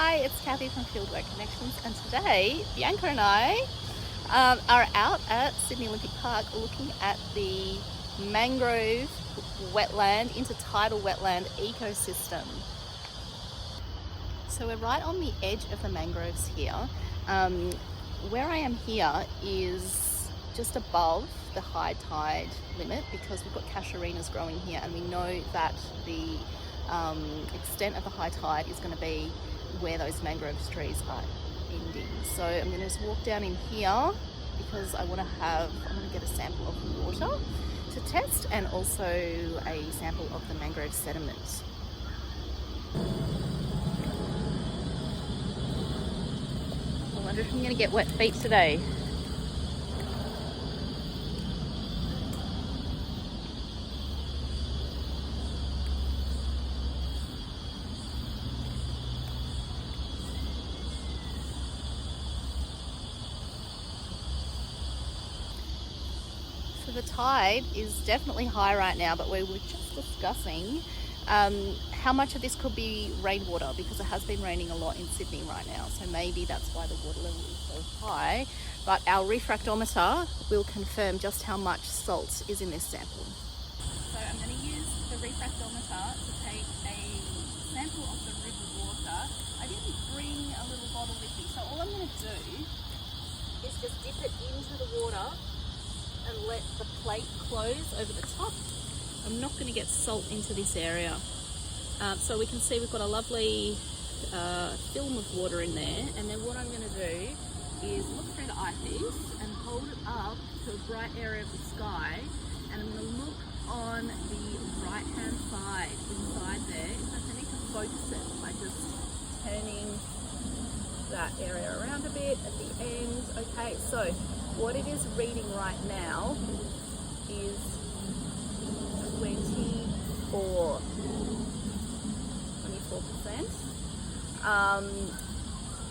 Hi, it's Kathy from Fieldwork Connections, and today Bianca and I are out at Sydney Olympic Park looking at the mangrove wetland, intertidal wetland ecosystem. So we're right on the edge of the mangroves here. Where I am here is just above the high tide limit because we've got casuarinas growing here, and we know that the extent of the high tide is going to be where those mangrove trees are ending. So I'm going to just walk down in here because I want to get a sample of the water to test, and also a sample of the mangrove sediment. I wonder if I'm going to get wet feet today. So the tide is definitely high right now, but we were just discussing how much of this could be rainwater, because it has been raining a lot in Sydney right now, so maybe that's why the water level is so high. But our refractometer will confirm just how much salt is in this sample. So I'm going to use the refractometer to take a sample of the river water. I didn't bring a little bottle with me, so all I'm going to do is just dip it into the water and let the plate close over the top. I'm not going to get salt into this area. So we can see we've got a lovely film of water in there, and then what I'm going to do is look through the eyepiece and hold it up to a bright area of the sky, and I'm going to look on the right hand side inside there. In fact, I need to focus it by just turning that area around a bit at the end. Okay, so what it is reading right now is 24%.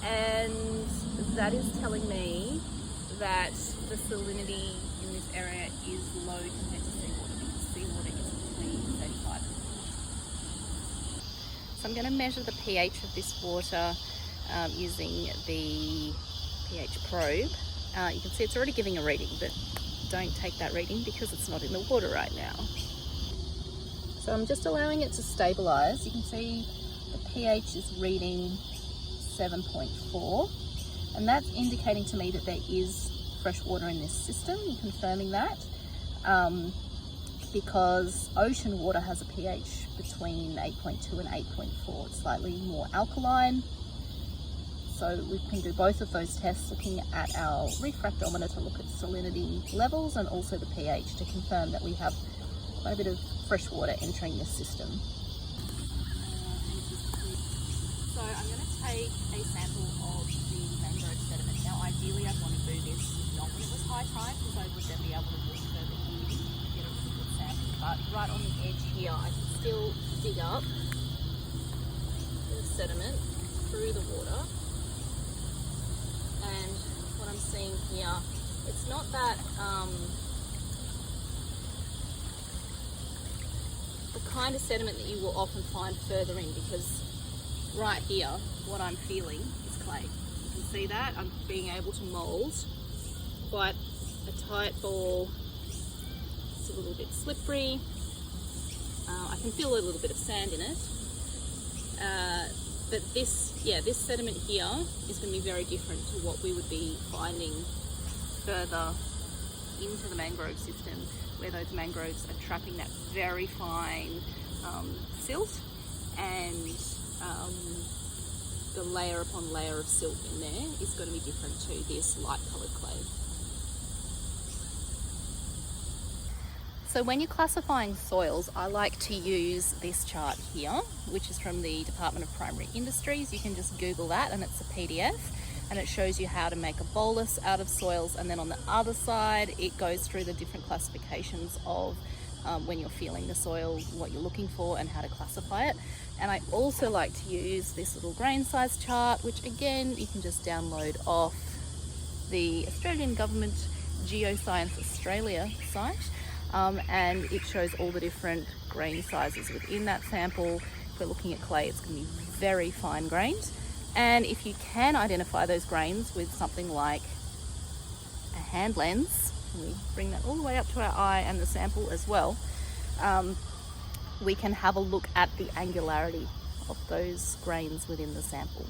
And that is telling me that the salinity in this area is low compared to seawater, because seawater is between 35 and 40. So I'm going to measure the pH of this water using the pH probe. You can see it's already giving a reading, but don't take that reading because it's not in the water right now. So I'm just allowing it to stabilize. You can see the pH is reading 7.4, and that's indicating to me that there is fresh water in this system. I'm confirming that because ocean water has a pH between 8.2 and 8.4. It's slightly more alkaline. So we can do both of those tests, looking at our refractometer to look at salinity levels and also the pH to confirm that we have quite a bit of fresh water entering this system. So I'm going to take a sample of the mangrove sediment. Now ideally I'd want to do this not when it was high tide, because I would then be able to walk further in and get a really good sample. But right on the edge here I can still dig up the sediment through the water. And what I'm seeing here, it's not that the kind of sediment that you will often find further in, because right here what I'm feeling is clay. You can see that I'm being able to mould quite a tight ball. It's a little bit slippery. I can feel a little bit of sand in it. But this sediment here is going to be very different to what we would be finding further into the mangrove system, where those mangroves are trapping that very fine silt, and the layer upon layer of silt in there is going to be different to this light coloured clay. So when you're classifying soils, I like to use this chart here, which is from the Department of Primary Industries. You can just Google that and it's a PDF, and it shows you how to make a bolus out of soils, and then on the other side it goes through the different classifications of when you're feeling the soil, what you're looking for and how to classify it. And I also like to use this little grain size chart, which again you can just download off the Australian Government Geoscience Australia site. And it shows all the different grain sizes within that sample. If we're looking at clay, it's going to be very fine grained, And if you can identify those grains with something like a hand lens, we bring that all the way up to our eye and the sample as well, we can have a look at the angularity of those grains within the sample.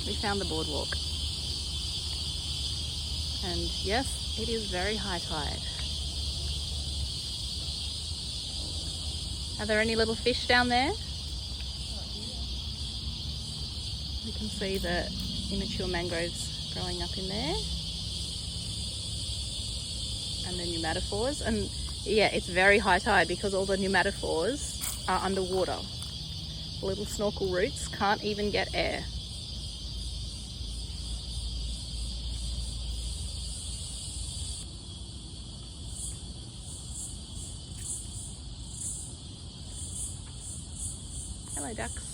We found the boardwalk. And yes, it is very high tide. Are there any little fish down there? We can see the immature mangroves growing up in there. And the pneumatophores. And yeah, it's very high tide because all the pneumatophores are underwater. The little snorkel roots can't even get air. Hello, ducks.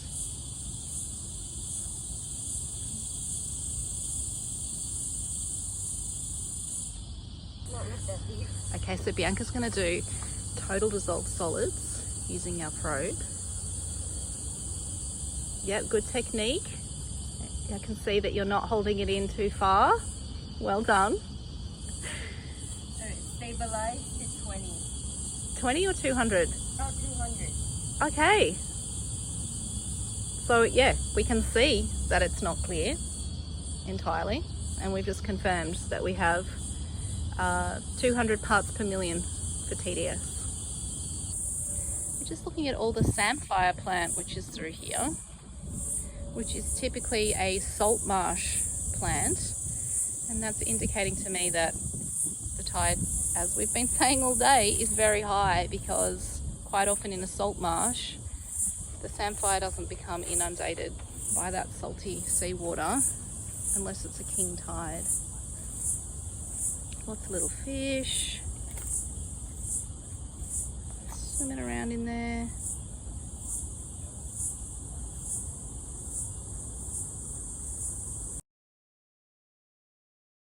Okay, so Bianca's going to do total dissolved solids using our probe. Yep, good technique. I can see that you're not holding it in too far. Well done. Stabilize to 20. 20 or 200? Oh, 200. Okay. So yeah, we can see that it's not clear entirely, and we've just confirmed that we have 200 parts per million for TDS. We're just looking at all the samphire plant which is through here, which is typically a salt marsh plant, and that's indicating to me that the tide, as we've been saying all day, is very high, because quite often in a salt marsh the samphire doesn't become inundated by that salty seawater unless it's a king tide. Lots of little fish swimming around in there.